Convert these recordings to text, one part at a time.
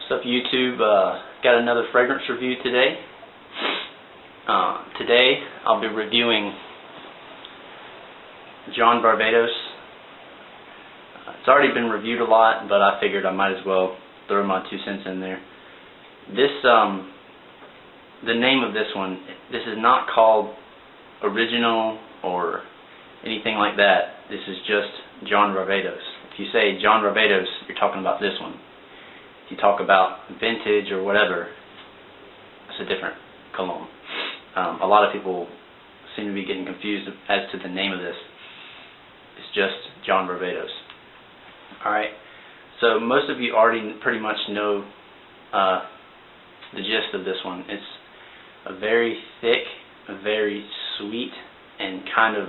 What's up, YouTube? Got another fragrance review today. Today I'll be reviewing John Varvatos. It's already been reviewed a lot, but I figured I might as well throw my 2 cents in there. This, the name of this one, this is not called Original or anything like that. This is just John Varvatos. If you say John Varvatos, you're talking about this one. If you talk about vintage or whatever, it's a different cologne. A lot of people seem to be getting confused as to the name of this. It's just John Varvatos. Alright, so most of you already pretty much know the gist of this one. It's a very thick, a very sweet, and kind of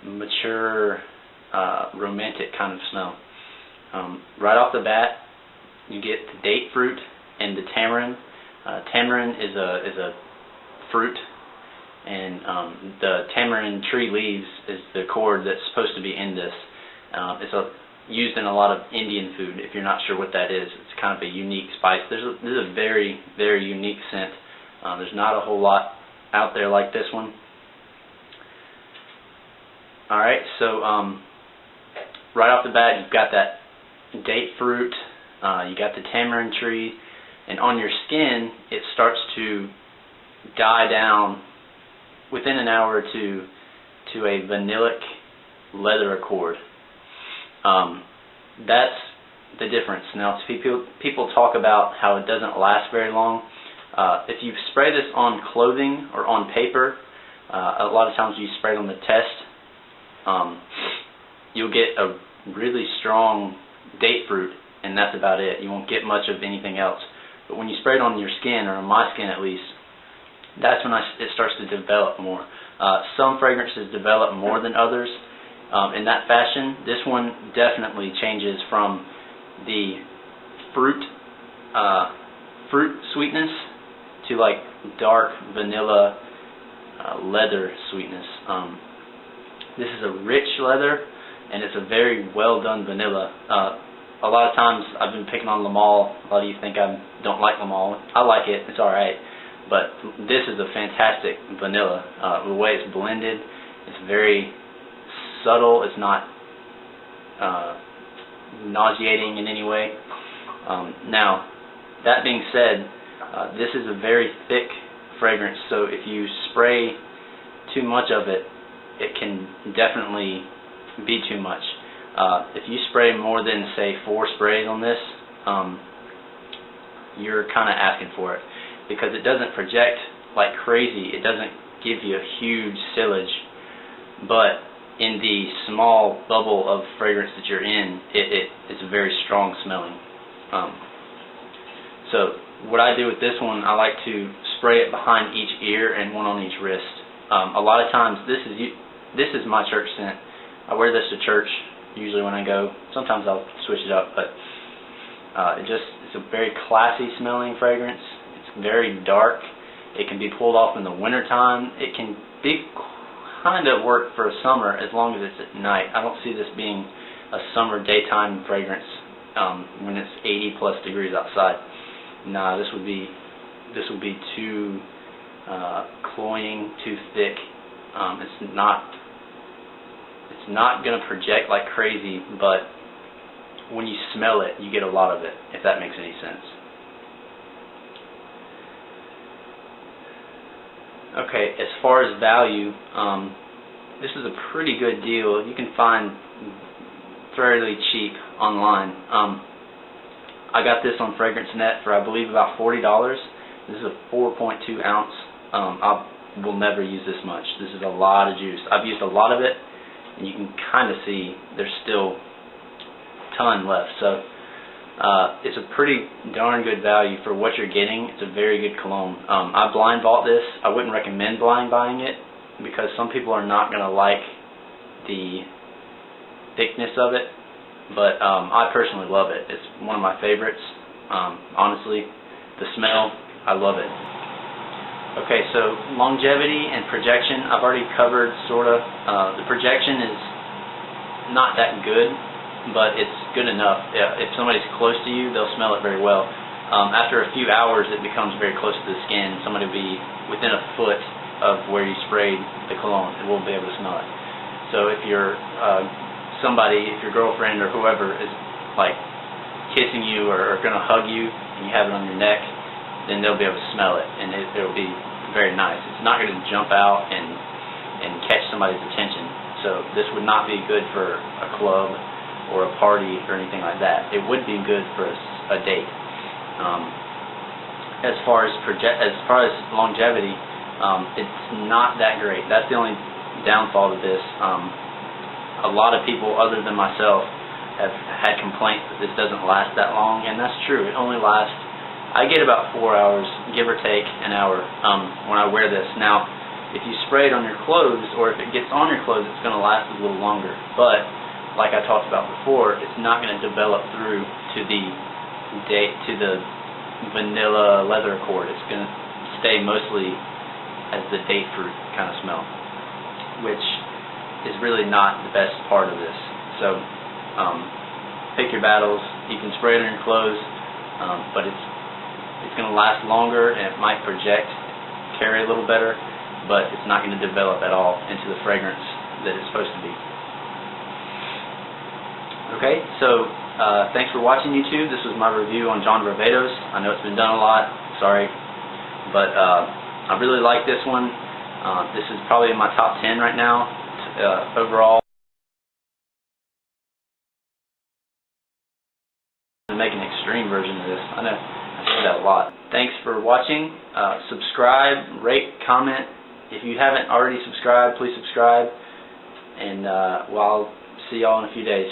mature, romantic kind of smell. Right off the bat, you get the date fruit and the tamarind. Tamarind is a fruit, and the tamarind tree leaves is the cord that's supposed to be in this. It's used in a lot of Indian food. If you're not sure what that is, it's kind of a unique spice. This is a very, very unique scent. There's not a whole lot out there like this one. Alright, so right off the bat, you've got that date fruit, you got the tamarind tree, and on your skin it starts to die down within an hour or two to a vanillic leather accord. That's the difference. Now, people talk about how it doesn't last very long. If you spray this on clothing or on paper, a lot of times you spray it on the test, you'll get a really strong date fruit, and that's about it. You won't get much of anything else. But when you spray it on your skin, or on my skin at least, that's when it starts to develop more. Some fragrances develop more than others. In that fashion, this one definitely changes from the fruit sweetness to like dark vanilla leather sweetness. This is a rich leather, and it's a very well done vanilla. A lot of times I've been picking on Lamal. A lot of you think I don't like Lamal. I like it. It's alright. But this is a fantastic vanilla. The way it's blended, it's very subtle. It's not nauseating in any way. Now, that being said, this is a very thick fragrance, so if you spray too much of it, it can definitely be too much. If you spray more than, say, 4 sprays on this, you're kind of asking for it, because it doesn't project like crazy. It doesn't give you a huge sillage, but in the small bubble of fragrance that you're in, it's very strong smelling. So what I do with this one, I like to spray it behind each ear and one on each wrist. A lot of times, this is my church scent. I wear this to church usually when I go. Sometimes I'll switch it up, but it's a very classy smelling fragrance. It's very dark. It can be pulled off in the wintertime. It can be kind of work for summer as long as it's at night. I don't see this being a summer daytime fragrance when it's 80 plus degrees outside. Nah, this would be too cloying, too thick. It's not going to project like crazy, but when you smell it, you get a lot of it, if that makes any sense. Okay, as far as value, this is a pretty good deal. You can find fairly cheap online. I got this on FragranceNet for, I believe, about $40. This is a 4.2 ounce. I will never use this much. This is a lot of juice. I've used a lot of it, and you can kind of see there's still a ton left. So it's a pretty darn good value for what you're getting. It's a very good cologne. I blind bought this. I wouldn't recommend blind buying it, because some people are not going to like the thickness of it, but I personally love it. It's one of my favorites. Honestly, the smell, I love it. Okay, so longevity and projection, I've already covered, sort of. The projection is not that good. but it's good enough. If somebody's close to you, they'll smell it very well. After a few hours, it becomes very close to the skin. Somebody will be within a foot of where you sprayed the cologne and won't be able to smell it. So if you're if your girlfriend or whoever is like kissing you or going to hug you and you have it on your neck, then they'll be able to smell it, and it'll be very nice. It's not going to jump out and catch somebody's attention. So this would not be good for a club or a party or anything like that. It would be good for a date. As far as longevity, it's not that great. That's the only downfall to this. A lot of people other than myself have had complaints that this doesn't last that long, and that's true. It only lasts, I get about 4 hours, give or take an hour, when I wear this. Now, if you spray it on your clothes, or if it gets on your clothes, it's going to last a little longer. But, like I talked about before, it's not going to develop through to the vanilla leather accord. It's going to stay mostly as the date fruit kind of smell, which is really not the best part of this. So, pick your battles. You can spray it on your clothes, but it's going to last longer, and it might carry a little better, but it's not going to develop at all into the fragrance that it's supposed to be. Okay, so thanks for watching, YouTube. This was my review on John Varvatos. I know it's been done a lot, sorry, but I really like this one. This is probably in my top 10 right now overall. To make an extreme version of this. I know I say that a lot. Thanks for watching. Subscribe, rate, comment. If you haven't already subscribed, please subscribe, and well, I'll see y'all in a few days.